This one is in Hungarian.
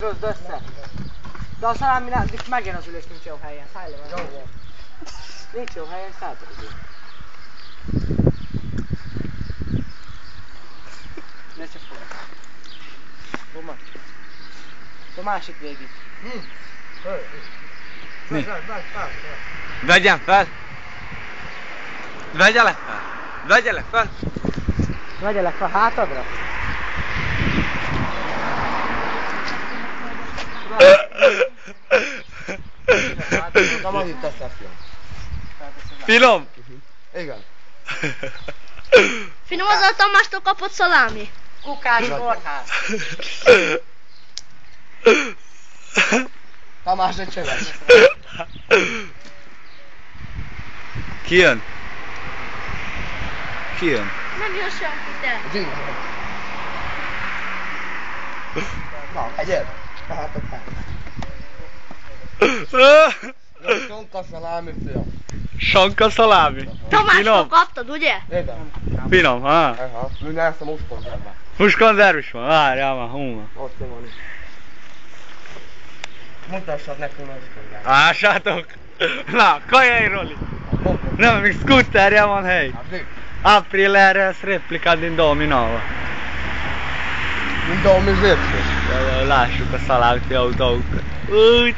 Rossz össze. De a szaláminál megjön az ülés, nincs jó helyen. Szállj le vele. Nincs jó helyen, szállj le. Ne csak fogj. Hova? A másik végig. Mi? Vegyen fel! Vegyelek fel! Vegyelek fel! Vegyelek fel hátadra. Nem annyit teszek jön. Finom? Igen. Finom az a Tamástól kapott szalámi. Kukás kórház. Tamás egy csöves. Ki jön? Ki jön? Nem jön senki, te. Zsír. Na, egyéb. Mehetek fel. Sonka szalámi fiam. Sonka szalámi. Tamástól Finom? kaptad, ugye? Igen. Finom, ha? Aha. Mindjárt ezt a muskonzervát. Húskonzerv is van, várjál már, hú van. Ott van is. Mutassad nekünk a muskonzervát. Lássátok! Na, kajai Roli! Nem, még scooterja van hely. April RS replika din 2009. Mint a mi zépség. Lássuk a szalámi autókat. Úgy!